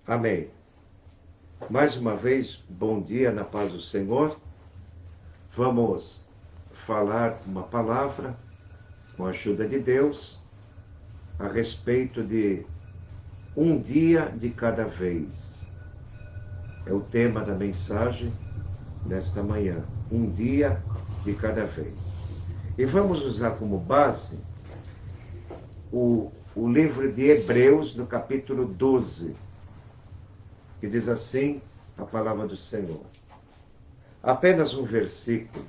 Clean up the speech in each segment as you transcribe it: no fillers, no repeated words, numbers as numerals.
Amém. Mais uma vez, bom dia na paz do Senhor. Vamos falar uma palavra, com a ajuda de Deus, a respeito de um dia de cada vez. É o tema da mensagem nesta manhã. Um dia de cada vez. E vamos usar como base o livro de Hebreus, no capítulo 12, que diz assim a palavra do Senhor. Apenas um versículo.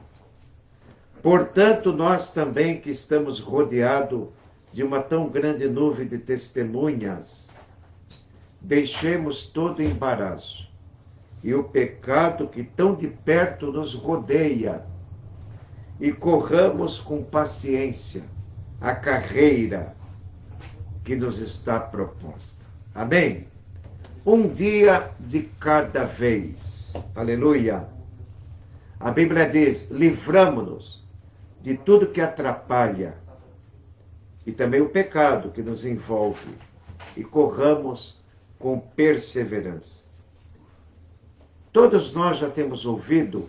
Portanto, nós também que estamos rodeados de uma tão grande nuvem de testemunhas, deixemos todo embaraço e o pecado que tão de perto nos rodeia e corramos com paciência a carreira que nos está proposta. Amém? Um dia de cada vez. Aleluia. A Bíblia diz: livramo-nos de tudo que atrapalha e também o pecado que nos envolve e corramos com perseverança. Todos nós já temos ouvido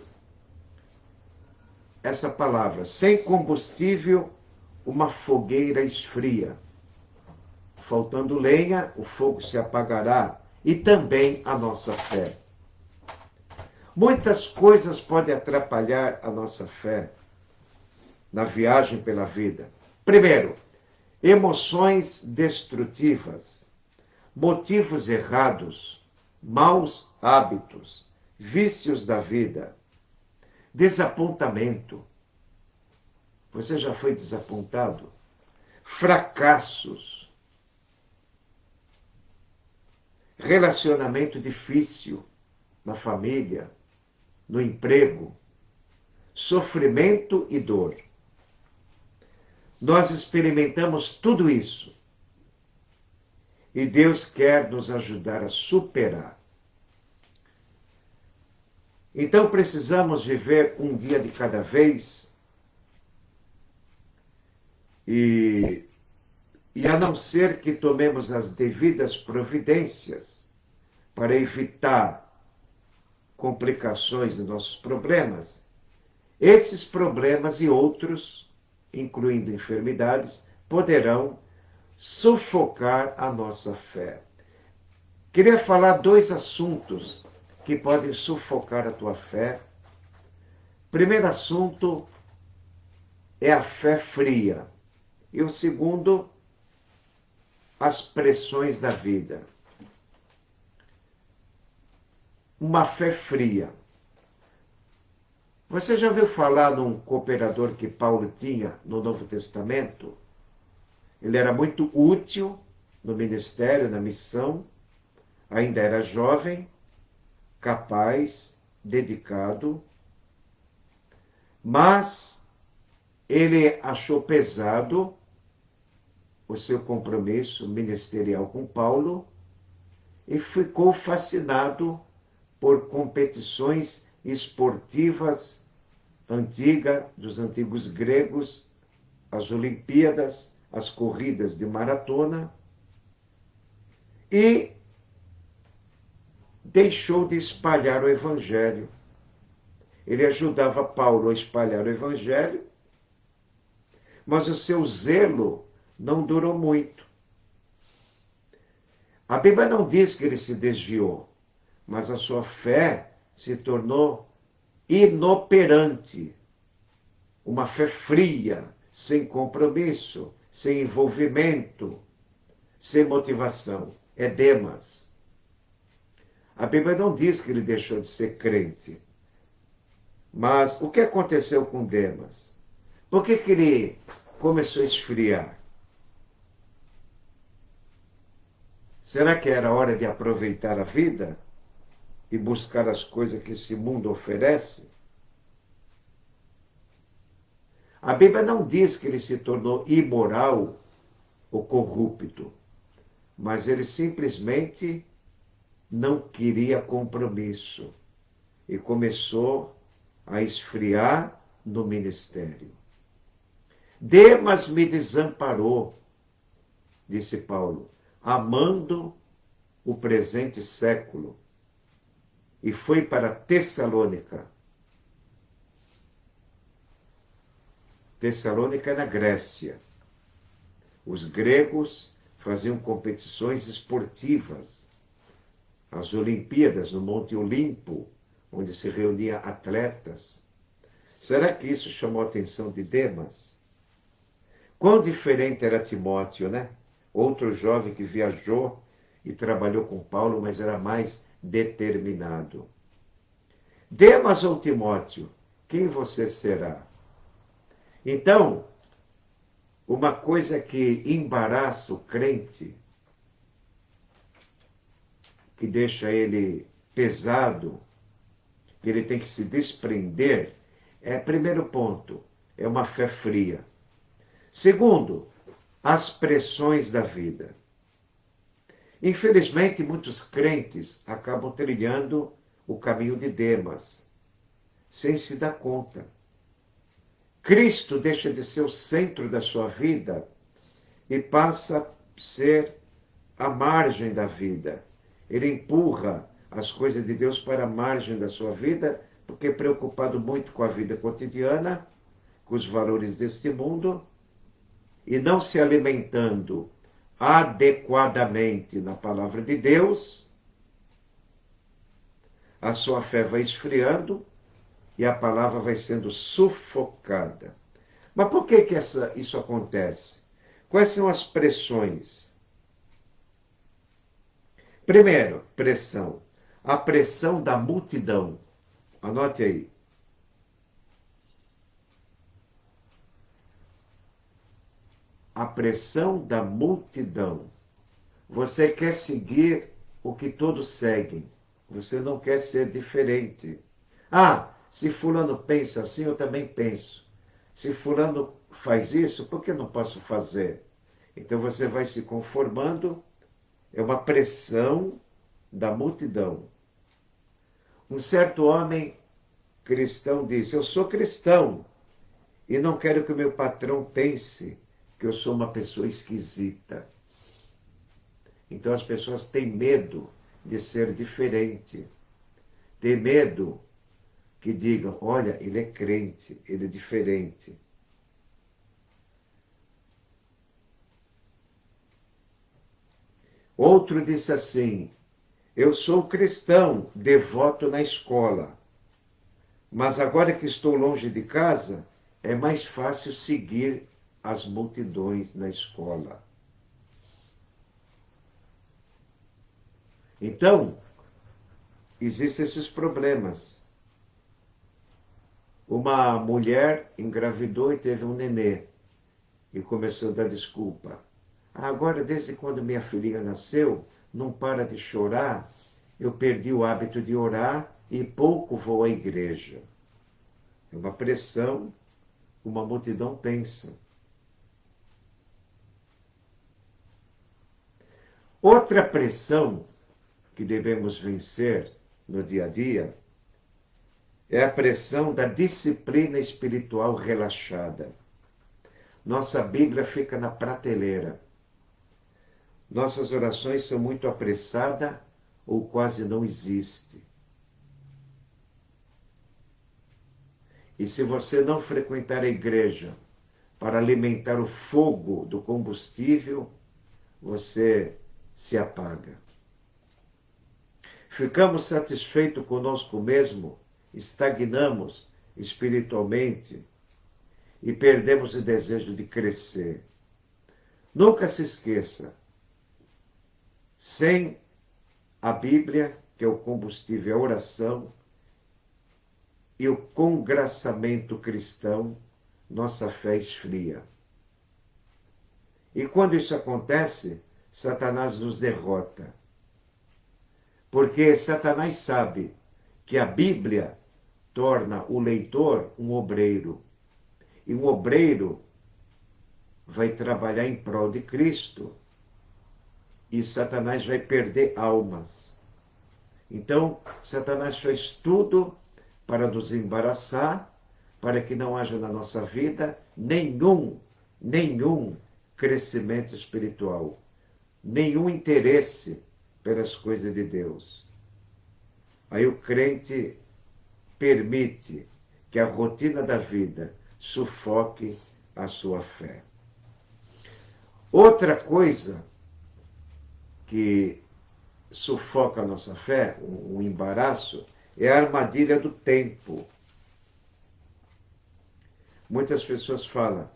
essa palavra: sem combustível, uma fogueira esfria. Faltando lenha, o fogo se apagará, e também a nossa fé. Muitas coisas podem atrapalhar a nossa fé na viagem pela vida. Primeiro, emoções destrutivas, motivos errados, maus hábitos, vícios da vida, desapontamento. Você já foi desapontado? Fracassos, relacionamento difícil na família, no emprego, sofrimento e dor. Nós experimentamos tudo isso e Deus quer nos ajudar a superar. Então precisamos viver um dia de cada vez e a não ser que tomemos as devidas providências para evitar complicações de nossos problemas, esses problemas e outros, incluindo enfermidades, poderão sufocar a nossa fé. Queria falar dois assuntos que podem sufocar a tua fé. Primeiro assunto é a fé fria. E o segundo, as pressões da vida. Uma fé fria. Você já ouviu falar num cooperador que Paulo tinha no Novo Testamento? Ele era muito útil no ministério, na missão, ainda era jovem, capaz, dedicado, mas ele achou pesado o seu compromisso ministerial com Paulo e ficou fascinado por competições esportivas antigas, dos antigos gregos, as Olimpíadas, as corridas de maratona, e deixou de espalhar o Evangelho. Ele ajudava Paulo a espalhar o Evangelho, mas o seu zelo não durou muito. A Bíblia não diz que ele se desviou, mas a sua fé se tornou inoperante. Uma fé fria, sem compromisso, sem envolvimento, sem motivação. É Demas. A Bíblia não diz que ele deixou de ser crente. Mas o que aconteceu com Demas? Por que ele começou a esfriar? Será que era hora de aproveitar a vida e buscar as coisas que esse mundo oferece? A Bíblia não diz que ele se tornou imoral ou corrupto, mas ele simplesmente não queria compromisso e começou a esfriar no ministério. Demas me desamparou, disse Paulo, amando o presente século e foi para Tessalônica. Tessalônica é na Grécia. Os gregos faziam competições esportivas. As Olimpíadas no Monte Olimpo, onde se reuniam atletas. Será que isso chamou a atenção de Demas? Quão diferente era Timóteo, né? Outro jovem que viajou e trabalhou com Paulo, mas era mais determinado. Demas ou Timóteo, quem você será? Então, uma coisa que embaraça o crente, que deixa ele pesado, que ele tem que se desprender, primeiro ponto, é uma fé fria. Segundo, as pressões da vida. Infelizmente, muitos crentes acabam trilhando o caminho de Demas, sem se dar conta. Cristo deixa de ser o centro da sua vida e passa a ser a margem da vida. Ele empurra as coisas de Deus para a margem da sua vida, porque é preocupado muito com a vida cotidiana, com os valores deste mundo, e não se alimentando adequadamente na palavra de Deus, a sua fé vai esfriando e a palavra vai sendo sufocada. Mas por que isso acontece? Quais são as pressões? Primeiro, pressão. A pressão da multidão. Anote aí. A pressão da multidão. Você quer seguir o que todos seguem. Você não quer ser diferente. Ah, se fulano pensa assim, eu também penso. Se fulano faz isso, por que eu não posso fazer? Então você vai se conformando, é uma pressão da multidão. Um certo homem cristão disse, eu sou cristão e não quero que o meu patrão pense que eu sou uma pessoa esquisita. Então as pessoas têm medo de ser diferente. Têm medo que digam, olha, ele é crente, ele é diferente. Outro disse assim, eu sou cristão, devoto na escola, mas agora que estou longe de casa, é mais fácil seguir as multidões na escola. Então, existem esses problemas. Uma mulher engravidou e teve um nenê e começou a dar desculpa. Agora, desde quando minha filhinha nasceu, não para de chorar, eu perdi o hábito de orar e pouco vou à igreja. É uma pressão, uma multidão pensa. Outra pressão que devemos vencer no dia a dia é a pressão da disciplina espiritual relaxada. Nossa Bíblia fica na prateleira. Nossas orações são muito apressadas ou quase não existem. E se você não frequentar a igreja para alimentar o fogo do combustível, você se apaga. Ficamos satisfeitos conosco mesmo, estagnamos espiritualmente e perdemos o desejo de crescer. Nunca se esqueça, sem a Bíblia, que é o combustível, a oração e o congraçamento cristão, nossa fé esfria. E quando isso acontece, Satanás nos derrota. Porque Satanás sabe que a Bíblia torna o leitor um obreiro. E um obreiro vai trabalhar em prol de Cristo. E Satanás vai perder almas. Então, Satanás faz tudo para nos embaraçar, para que não haja na nossa vida nenhum crescimento espiritual, nenhum interesse pelas coisas de Deus. Aí o crente permite que a rotina da vida sufoque a sua fé. Outra coisa que sufoca a nossa fé, um embaraço, é a armadilha do tempo. Muitas pessoas falam,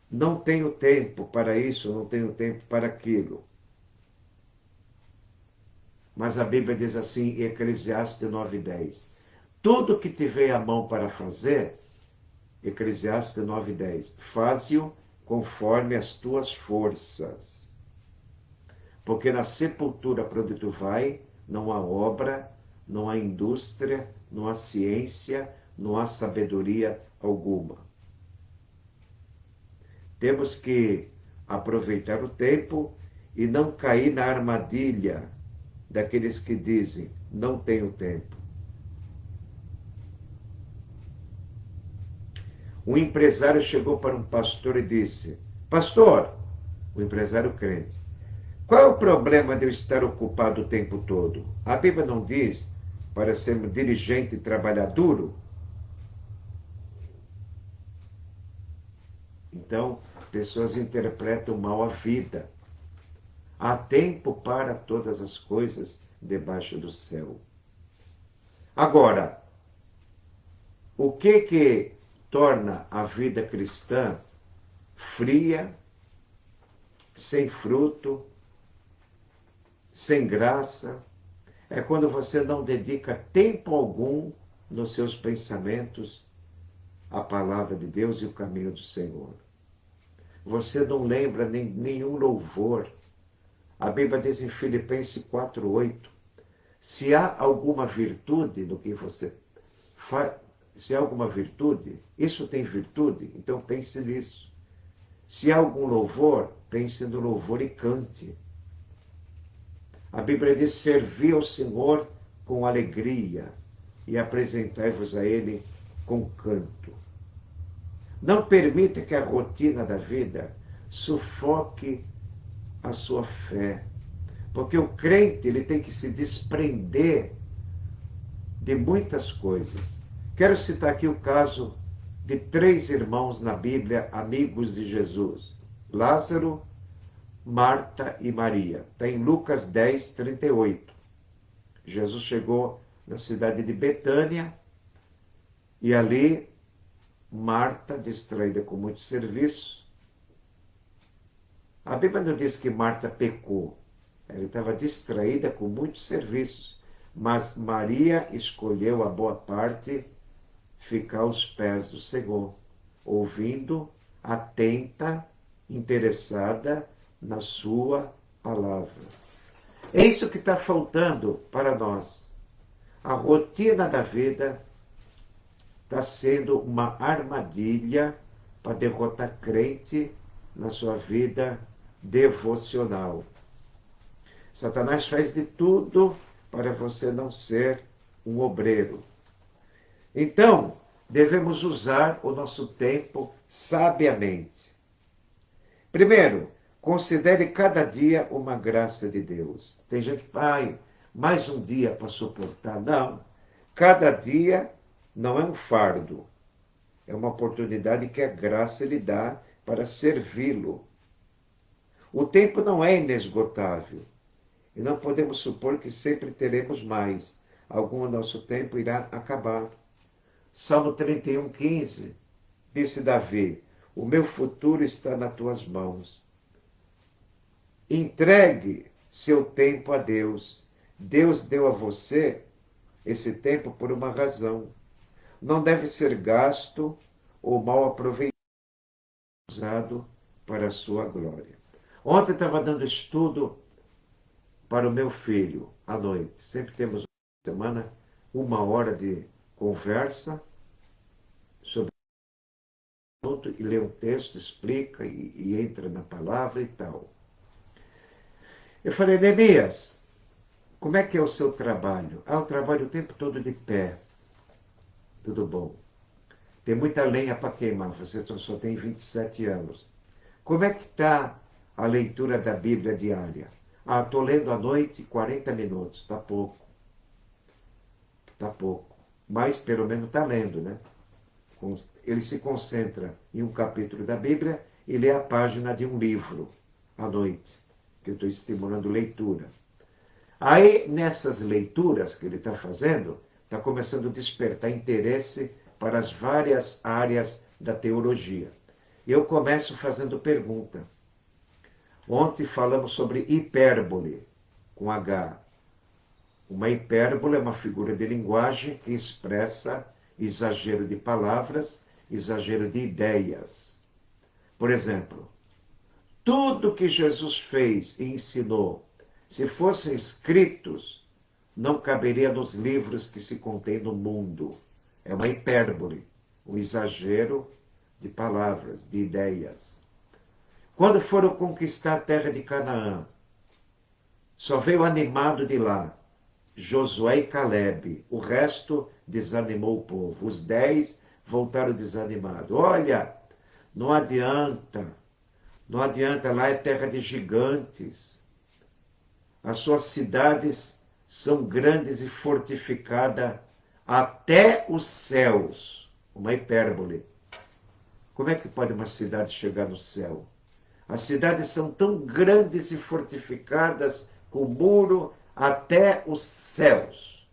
não tenho tempo para isso, não tenho tempo para aquilo. Mas a Bíblia diz assim em Eclesiastes 9:10. Tudo que tiver a mão para fazer, Eclesiastes 9:10, faze-o conforme as tuas forças. Porque na sepultura para onde tu vai, não há obra, não há indústria, não há ciência, não há sabedoria alguma. Temos que aproveitar o tempo e não cair na armadilha daqueles que dizem, não tenho tempo. Um empresário chegou para um pastor e disse, pastor, o empresário crente, qual é o problema de eu estar ocupado o tempo todo? A Bíblia não diz para sermos diligente e trabalhar duro? Então, pessoas interpretam mal a vida. Há tempo para todas as coisas debaixo do céu. Agora, o que torna a vida cristã fria, sem fruto, sem graça? É quando você não dedica tempo algum nos seus pensamentos à palavra de Deus e o caminho do Senhor. Você não lembra nenhum louvor. A Bíblia diz em Filipenses 4:8, se há alguma virtude no que você faz, se há alguma virtude, isso tem virtude, então pense nisso. Se há algum louvor, pense no louvor e cante. A Bíblia diz, servi ao Senhor com alegria e apresentai-vos a Ele com canto. Não permita que a rotina da vida sufoque a sua fé. Porque o crente ele tem que se desprender de muitas coisas. Quero citar aqui o caso de 3 irmãos na Bíblia, amigos de Jesus. Lázaro, Marta e Maria. Está em Lucas 10:38. Jesus chegou na cidade de Betânia e ali Marta, distraída com muito serviço. A Bíblia não diz que Marta pecou. Ela estava distraída com muitos serviços. Mas Maria escolheu a boa parte, ficar aos pés do Senhor, ouvindo, atenta, interessada na sua palavra. É isso que está faltando para nós. A rotina da vida está sendo uma armadilha para derrotar crente na sua vida devocional. Satanás faz de tudo para você não ser um obreiro. Então, devemos usar o nosso tempo sabiamente. Primeiro, considere cada dia uma graça de Deus. Tem gente que fala, mais um dia para suportar. Não. Cada dia não é um fardo. É uma oportunidade que a graça lhe dá para servi-lo. O tempo não é inesgotável. E não podemos supor que sempre teremos mais. Algum nosso tempo irá acabar. Salmo 31:15, disse Davi, o meu futuro está nas tuas mãos. Entregue seu tempo a Deus. Deus deu a você esse tempo por uma razão. Não deve ser gasto ou mal aproveitado, usado para a sua glória. Ontem estava dando estudo para o meu filho, à noite. Sempre temos uma semana, 1 hora de conversa sobre o assunto e lê um texto, explica e entra na palavra e tal. Eu falei, Neemias, como é que é o seu trabalho? Eu trabalho o tempo todo de pé. Tudo bom. Tem muita lenha para queimar, você só tem 27 anos. Como é que está a leitura da Bíblia diária? Ah, estou lendo à noite 40 minutos. Está pouco. Está pouco. Mas pelo menos está lendo, né? Ele se concentra em um capítulo da Bíblia e lê a página de um livro à noite, que eu estou estimulando leitura. Aí, nessas leituras que ele está fazendo, está começando a despertar interesse para as várias áreas da teologia. Eu começo fazendo pergunta. Ontem falamos sobre hipérbole, com H. Uma hipérbole é uma figura de linguagem que expressa exagero de palavras, exagero de ideias. Por exemplo, tudo que Jesus fez e ensinou, se fossem escritos, não caberia nos livros que se contém no mundo. É uma hipérbole, um exagero de palavras, de ideias. Quando foram conquistar a terra de Canaã, só veio animado de lá Josué e Caleb. O resto desanimou o povo. Os 10 voltaram desanimados. Olha, não adianta. Não adianta, lá é terra de gigantes. As suas cidades são grandes e fortificadas até os céus. Uma hipérbole. Como é que pode uma cidade chegar no céu? As cidades são tão grandes e fortificadas com muro até os céus.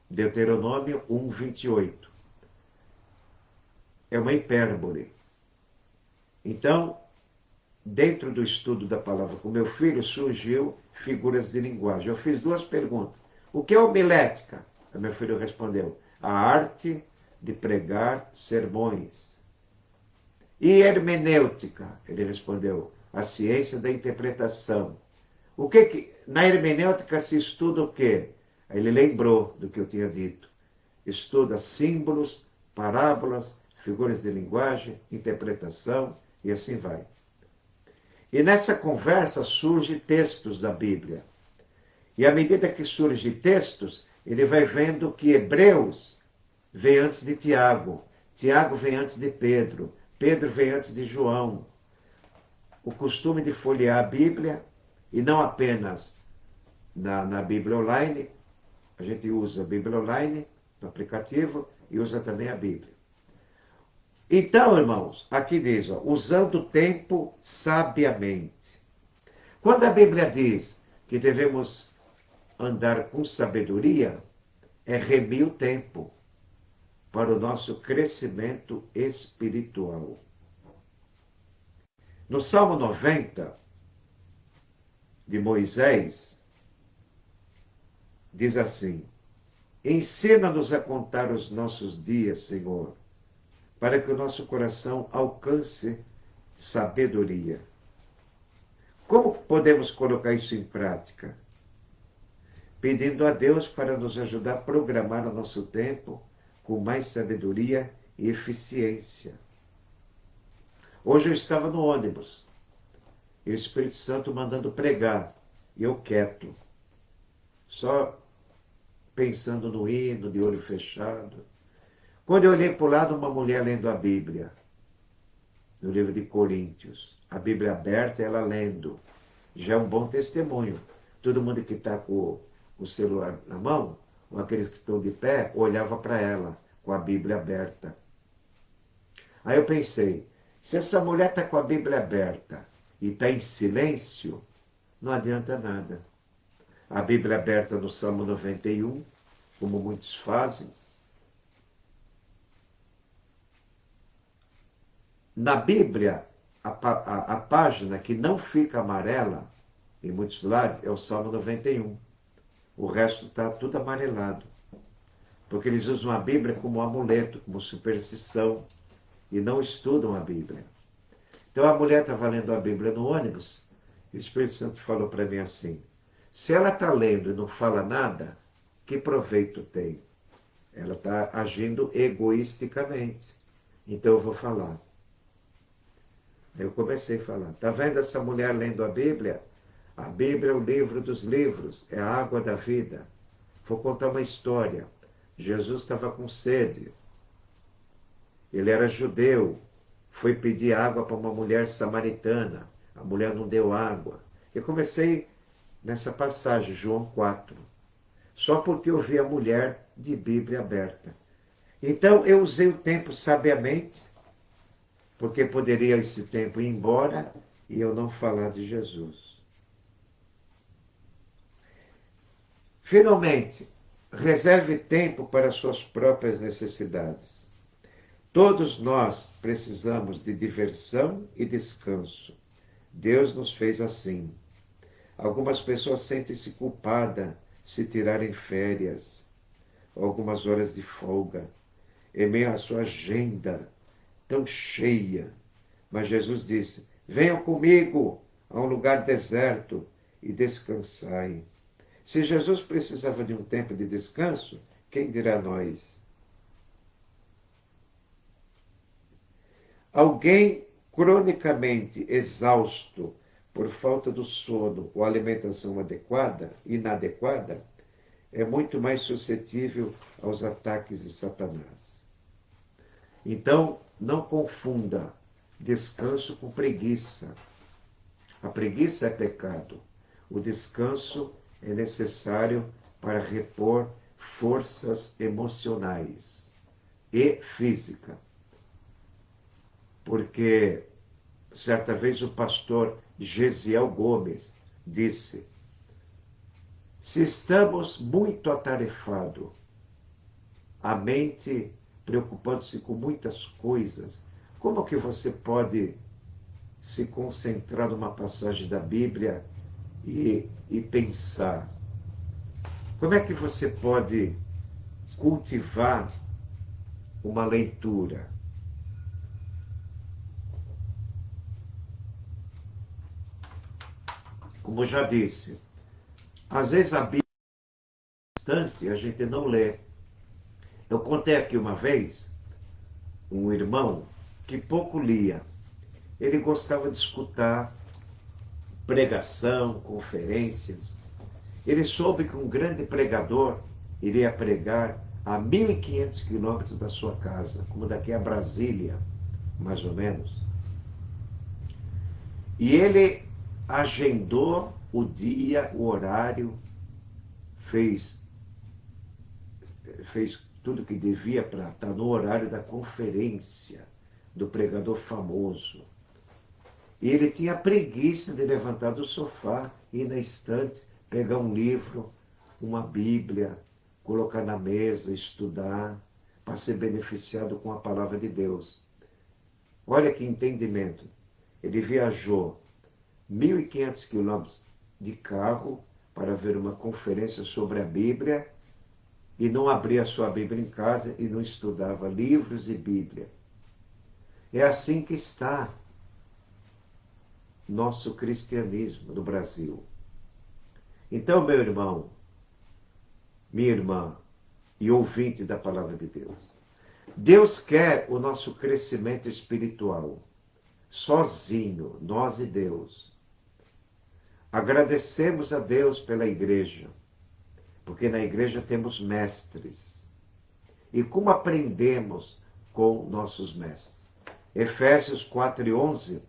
Deuteronômio 1, 28. É uma hipérbole. Então, dentro do estudo da palavra com meu filho, surgiu figuras de linguagem. Eu fiz 2 perguntas. O que é homilética? O meu filho respondeu, a arte de pregar sermões. E hermenêutica? Ele respondeu, a ciência da interpretação. Na hermenêutica se estuda o quê? Ele lembrou do que eu tinha dito. Estuda símbolos, parábolas, figuras de linguagem, interpretação e assim vai. E nessa conversa surgem textos da Bíblia. E à medida que surgem textos, ele vai vendo que Hebreus vem antes de Tiago, Tiago vem antes de Pedro, Pedro vem antes de João. O costume de folhear a Bíblia, e não apenas na Bíblia Online, a gente usa a Bíblia Online no aplicativo e usa também a Bíblia. Então, irmãos, aqui diz, ó, usando o tempo sabiamente. Quando a Bíblia diz que devemos andar com sabedoria, é remir o tempo para o nosso crescimento espiritual. No Salmo 90, de Moisés, diz assim, ensina-nos a contar os nossos dias, Senhor, para que o nosso coração alcance sabedoria. Como podemos colocar isso em prática? Pedindo a Deus para nos ajudar a programar o nosso tempo com mais sabedoria e eficiência. Hoje eu estava no ônibus, e o Espírito Santo mandando pregar, e eu quieto, só pensando no hino, de olho fechado. Quando eu olhei para o lado, uma mulher lendo a Bíblia, no livro de Coríntios, a Bíblia aberta, ela lendo, já é um bom testemunho. Todo mundo que está com o celular na mão, ou aqueles que estão de pé, olhava para ela, com a Bíblia aberta. Aí eu pensei, se essa mulher está com a Bíblia aberta e está em silêncio, não adianta nada. A Bíblia aberta no Salmo 91, como muitos fazem. Na Bíblia, a página que não fica amarela, em muitos lares, é o Salmo 91. O resto está tudo amarelado. Porque eles usam a Bíblia como amuleto, como superstição, e não estudam a Bíblia. Então a mulher estava lendo a Bíblia no ônibus, e o Espírito Santo falou para mim assim, se ela está lendo e não fala nada, que proveito tem? Ela está agindo egoisticamente. Então eu vou falar. Aí eu comecei a falar. Está vendo essa mulher lendo a Bíblia? A Bíblia é o livro dos livros, é a água da vida. Vou contar uma história. Jesus estava com sede. Ele era judeu. Foi pedir água para uma mulher samaritana. A mulher não deu água. Eu comecei nessa passagem, João 4. Só porque eu vi a mulher de Bíblia aberta. Então, eu usei o tempo sabiamente, porque poderia esse tempo ir embora e eu não falar de Jesus. Finalmente, reserve tempo para suas próprias necessidades. Todos nós precisamos de diversão e descanso. Deus nos fez assim. Algumas pessoas sentem-se culpadas se tirarem férias, algumas horas de folga, em meio à sua agenda tão cheia. Mas Jesus disse: venham comigo a um lugar deserto e descansai. Se Jesus precisava de um tempo de descanso, quem dirá nós? Alguém cronicamente exausto por falta do sono ou alimentação inadequada, é muito mais suscetível aos ataques de Satanás. Então, não confunda descanso com preguiça. A preguiça é pecado. O descanso é necessário para repor forças emocionais e física. Porque certa vez o pastor Gesiel Gomes disse: se estamos muito atarefados, a mente preocupando-se com muitas coisas, como que você pode se concentrar numa passagem da Bíblia e pensar? Como é que você pode cultivar uma leitura? Como eu já disse, às vezes a Bíblia é bastante, a gente não lê. Eu contei aqui uma vez um irmão que pouco lia. Ele gostava de escutar pregação, conferências. Ele soube que um grande pregador iria pregar a 1.500 quilômetros da sua casa, como daqui a Brasília, mais ou menos. E ele agendou o dia, o horário, fez tudo que devia para estar no horário da conferência do pregador famoso. E ele tinha preguiça de levantar do sofá, ir na estante, pegar um livro, uma Bíblia, colocar na mesa, estudar, para ser beneficiado com a palavra de Deus. Olha que entendimento. Ele viajou 1.500 quilômetros de carro para ver uma conferência sobre a Bíblia e não abria a sua Bíblia em casa e não estudava livros e Bíblia. É assim que está nosso cristianismo no Brasil. Então, meu irmão, minha irmã e ouvinte da palavra de Deus, Deus quer o nosso crescimento espiritual, sozinho, nós e Deus. Agradecemos a Deus pela igreja, porque na igreja temos mestres. E como aprendemos com nossos mestres? Efésios 4:11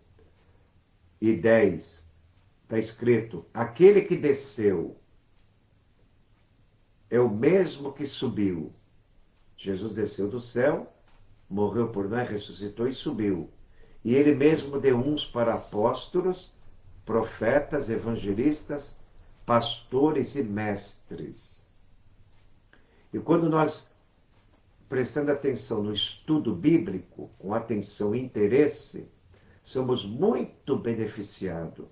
e 10, está escrito: aquele que desceu é o mesmo que subiu. Jesus desceu do céu, morreu por nós, ressuscitou e subiu. E ele mesmo deu uns para apóstolos, profetas, evangelistas, pastores e mestres. E quando nós, prestando atenção no estudo bíblico, com atenção e interesse, somos muito beneficiados.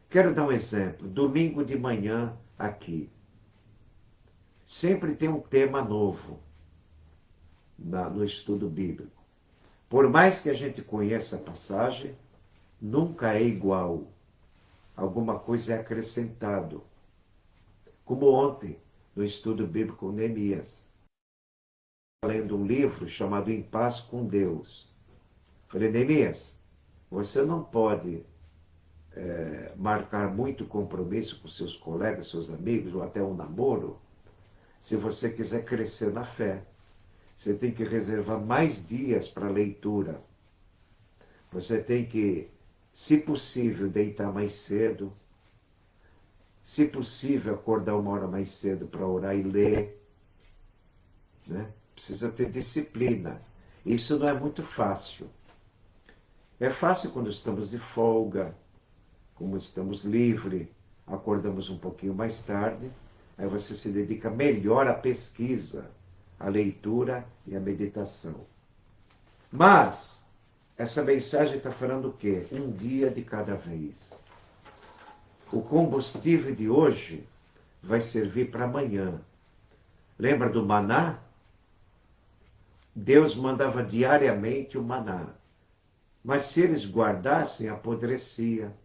Quero dar um exemplo. Domingo de manhã, aqui. Sempre tem um tema novo no estudo bíblico. Por mais que a gente conheça a passagem, nunca é igual. Alguma coisa é acrescentado. Como ontem, no estudo bíblico Neemias. Lendo um livro chamado Em Paz com Deus. Falei: Neemias, você não pode marcar muito compromisso com seus colegas, seus amigos, ou até um namoro, se você quiser crescer na fé. Você tem que reservar mais dias para leitura. Você tem que, se possível, deitar mais cedo. Se possível, acordar 1 hora mais cedo para orar e ler. Né? Precisa ter disciplina. Isso não é muito fácil. É fácil quando estamos de folga, como estamos livres, acordamos um pouquinho mais tarde, aí você se dedica melhor à pesquisa, à leitura e à meditação. Mas, essa mensagem está falando o quê? Um dia de cada vez. O combustível de hoje vai servir para amanhã. Lembra do maná? Deus mandava diariamente o maná. Mas se eles guardassem, apodrecia.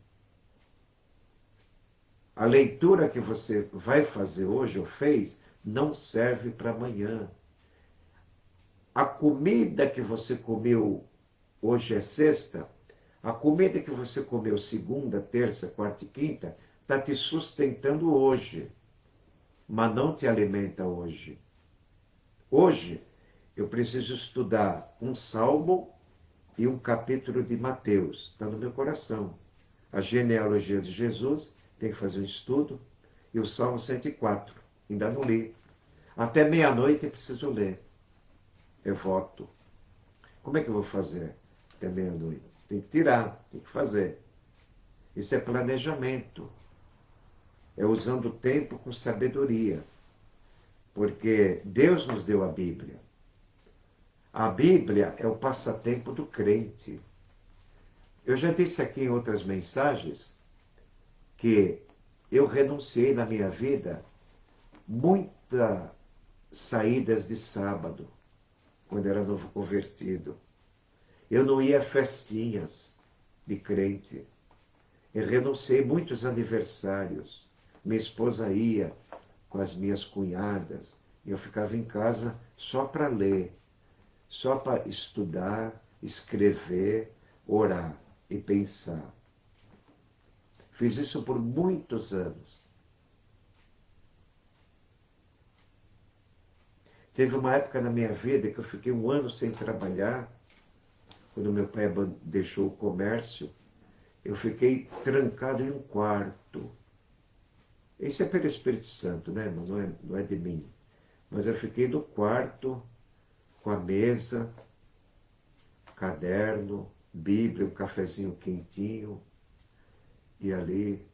A leitura que você vai fazer hoje ou fez não serve para amanhã. A comida que você comeu, hoje é sexta, a comida que você comeu segunda, terça, quarta e quinta, está te sustentando hoje, mas não te alimenta hoje. Hoje, eu preciso estudar um salmo e um capítulo de Mateus, está no meu coração. A genealogia de Jesus, tem que fazer um estudo, e o Salmo 104, ainda não li. Até meia-noite eu preciso ler. Eu voto. Como é que eu vou fazer até meia-noite? Tem que tirar, tem que fazer. Isso é planejamento. É usando o tempo com sabedoria. Porque Deus nos deu a Bíblia. A Bíblia é o passatempo do crente. Eu já disse aqui em outras mensagens que eu renunciei na minha vida muitas saídas de sábado, quando era novo convertido. Eu não ia a festinhas de crente. Eu renunciei muitos aniversários. Minha esposa ia com as minhas cunhadas e eu ficava em casa só para ler, só para estudar, escrever, orar e pensar. Fiz isso por muitos anos. Teve uma época na minha vida que eu fiquei 1 ano sem trabalhar, quando meu pai deixou o comércio, eu fiquei trancado em um quarto. Isso é pelo Espírito Santo, né, irmão? Não é de mim. Mas eu fiquei no quarto, com a mesa, caderno, Bíblia, um cafezinho quentinho, e ali,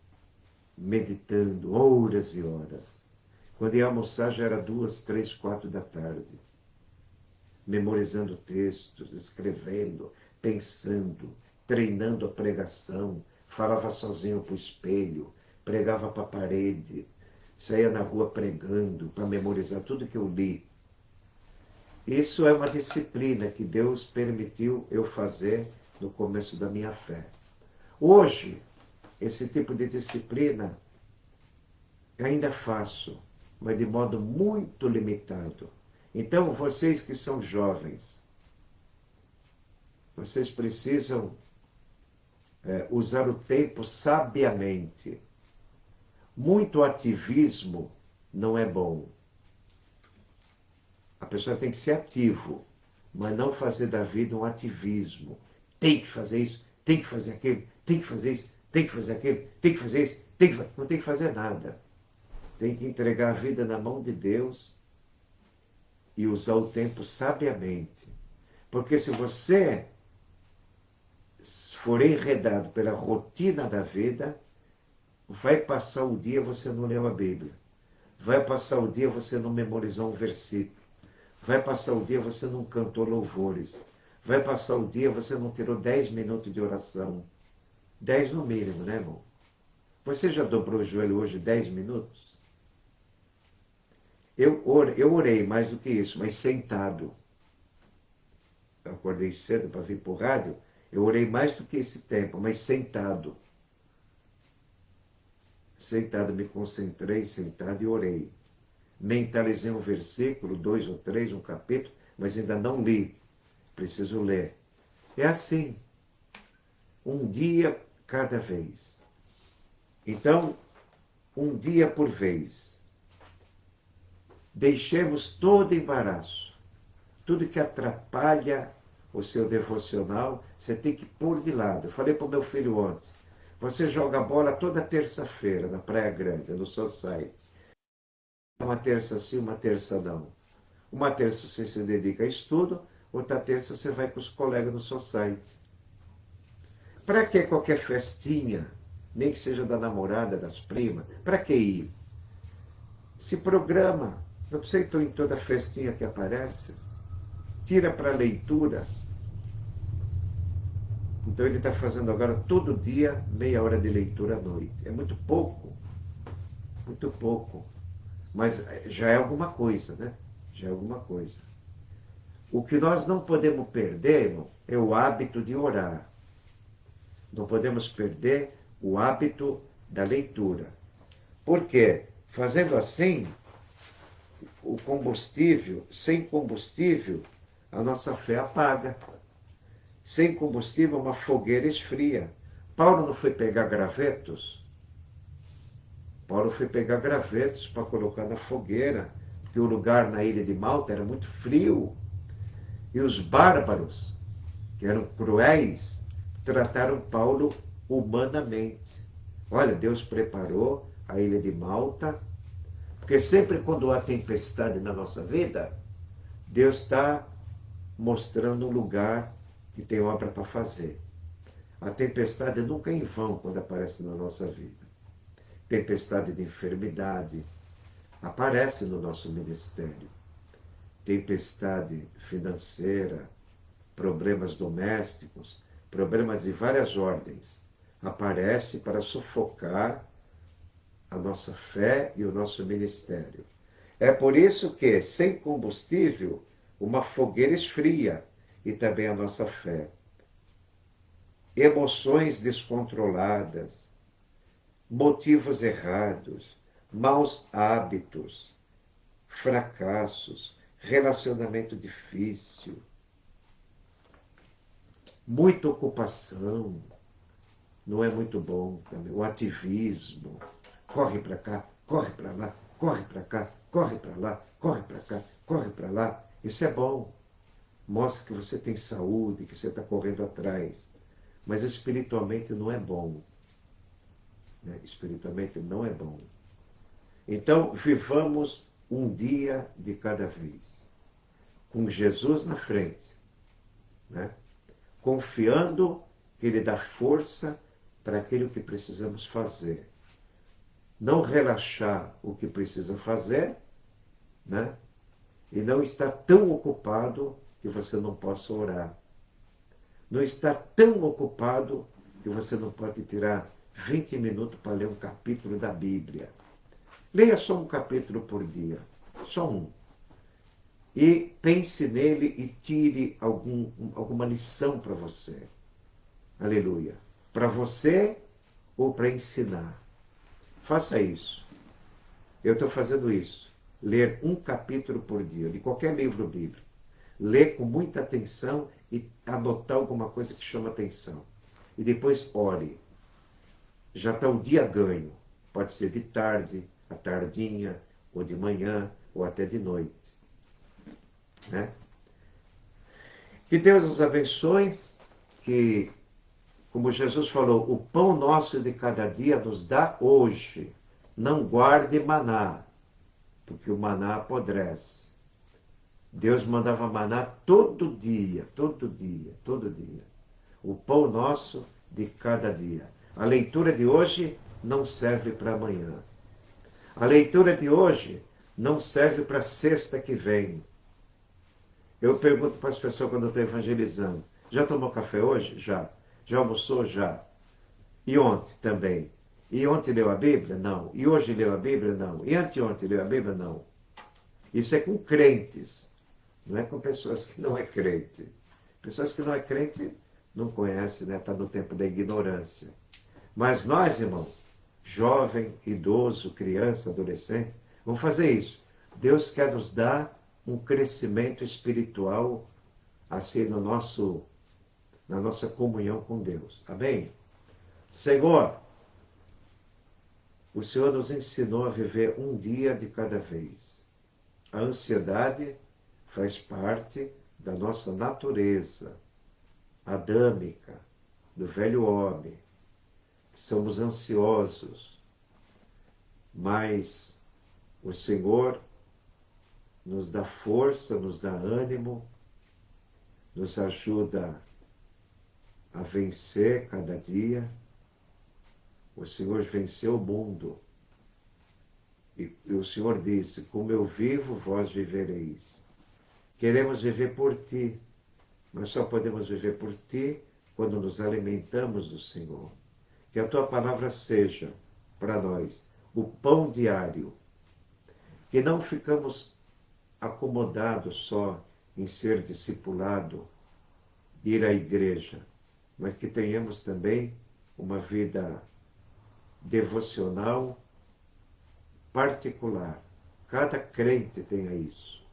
meditando horas e horas. Quando ia almoçar já era 2, 3, 4 da tarde. Memorizando textos, escrevendo, pensando, treinando a pregação, falava sozinho para o espelho, pregava para a parede, saía na rua pregando para memorizar tudo que eu li. Isso é uma disciplina que Deus permitiu eu fazer no começo da minha fé. Hoje, esse tipo de disciplina ainda faço, mas de modo muito limitado. Então, vocês que são jovens, vocês precisam usar o tempo sabiamente. Muito ativismo não é bom. A pessoa tem que ser ativo, mas não fazer da vida um ativismo. Tem que fazer isso, tem que fazer aquilo, tem que fazer isso, tem que fazer aquilo, tem que fazer isso, não tem que fazer nada. Tem que entregar a vida na mão de Deus e usar o tempo sabiamente. Porque se você for enredado pela rotina da vida, vai passar o dia você não leu a Bíblia. Vai passar o dia você não memorizou um versículo. Vai passar o dia você não cantou louvores. Vai passar o dia você não tirou 10 minutos de oração. 10 no mínimo, né, irmão? Você já dobrou o joelho hoje 10 minutos? Eu orei mais do que isso, mas sentado. Eu acordei cedo para vir para o rádio. Eu orei mais do que esse tempo, mas sentado. Sentado, me concentrei, sentado e orei. Mentalizei um versículo, 2 ou 3, um capítulo, mas ainda não li. Preciso ler. É assim. Um dia cada vez. Então, um dia por vez. Deixemos todo embaraço. Tudo que atrapalha o seu devocional, você tem que pôr de lado. Eu falei para o meu filho ontem. Você joga bola toda terça-feira na Praia Grande, no Society. Uma terça sim, uma terça não. Uma terça você se dedica a estudo, outra terça você vai com os colegas no Society. Para que qualquer festinha, nem que seja da namorada, das primas? Para que ir? Se programa. Não precisa ir em toda festinha que aparece. Tira para leitura. Então ele está fazendo agora todo dia meia hora de leitura à noite. É muito pouco. Muito pouco. Mas já é alguma coisa, né? Já é alguma coisa. O que nós não podemos perder, irmão, é o hábito de orar. Não podemos perder o hábito da leitura. Por quê? Fazendo assim, o combustível, sem combustível, a nossa fé apaga. Sem combustível, uma fogueira esfria. Paulo não foi pegar gravetos? Paulo foi pegar gravetos para colocar na fogueira, porque o lugar na ilha de Malta era muito frio. E os bárbaros, que eram cruéis, trataram Paulo humanamente. Olha, Deus preparou a ilha de Malta, porque sempre quando há tempestade na nossa vida, Deus está mostrando um lugar que tem obra para fazer. A tempestade nunca é em vão quando aparece na nossa vida. Tempestade de enfermidade aparece no nosso ministério. Tempestade financeira, problemas domésticos, problemas de várias ordens, aparece para sufocar a nossa fé e o nosso ministério. É por isso que, sem combustível, uma fogueira esfria e também a nossa fé. Emoções descontroladas, motivos errados, maus hábitos, fracassos, relacionamento difícil, muita ocupação, não é muito bom também. O ativismo, corre para cá, corre para lá, corre para cá, corre para lá, corre para cá, corre para lá. Isso é bom. Mostra que você tem saúde, que você está correndo atrás. Mas espiritualmente não é bom. Né? Espiritualmente não é bom. Então, vivamos um dia de cada vez. Com Jesus na frente. Né? Confiando que Ele dá força para aquilo que precisamos fazer. Não relaxar o que precisa fazer, né? E não estar tão ocupado que você não possa orar. Não estar tão ocupado que você não pode tirar 20 minutos para ler um capítulo da Bíblia. Leia só um capítulo por dia. Só um. E pense nele e tire alguma lição para você. Aleluia. Para você ou para ensinar. Faça isso. Eu estou fazendo isso. Ler um capítulo por dia, de qualquer livro bíblico. Ler com muita atenção e anotar alguma coisa que chama atenção. E depois ore. Já está o dia ganho. Pode ser de tarde, à tardinha, ou de manhã, ou até de noite. Né? Que Deus nos abençoe, que, como Jesus falou, o pão nosso de cada dia nos dá hoje. Não guarde maná, porque o maná apodrece. Deus mandava maná todo dia, todo dia, todo dia. O pão nosso de cada dia. A leitura de hoje não serve para amanhã. A leitura de hoje não serve para sexta que vem. Eu pergunto para as pessoas quando eu estou evangelizando: já tomou café hoje? Já. Já almoçou? Já. E ontem também. E ontem leu a Bíblia? Não. E hoje leu a Bíblia? Não. E anteontem leu a Bíblia? Não. Isso é com crentes. Não é com pessoas que não é crente. Pessoas que não é crente não conhecem, né? Está no tempo da ignorância. Mas nós, irmão, jovem, idoso, criança, adolescente, vamos fazer isso. Deus quer nos dar um crescimento espiritual assim na nossa comunhão com Deus. Amém? Senhor, o Senhor nos ensinou a viver um dia de cada vez. A ansiedade faz parte da nossa natureza adâmica, do velho homem. somos ansiosos, mas o Senhor nos dá força, nos dá ânimo, nos ajuda a vencer cada dia. O Senhor venceu o mundo. E o Senhor disse: como eu vivo, vós vivereis. Queremos viver por ti, mas só podemos viver por ti quando nos alimentamos do Senhor. Que a tua palavra seja para nós o pão diário. Que não ficamos acomodados só em ser discipulado, ir à igreja, mas que tenhamos também uma vida devocional particular. Cada crente tenha isso,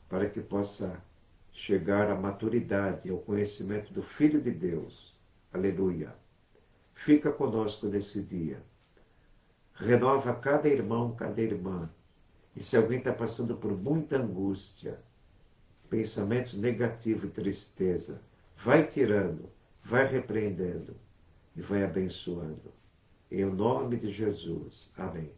para que possa chegar à maturidade, ao conhecimento do Filho de Deus. Aleluia. Fica conosco nesse dia. Renova cada irmão, cada irmã. E se alguém está passando por muita angústia, pensamentos negativos e tristeza, vai tirando, vai repreendendo e vai abençoando. Em nome de Jesus. Amém.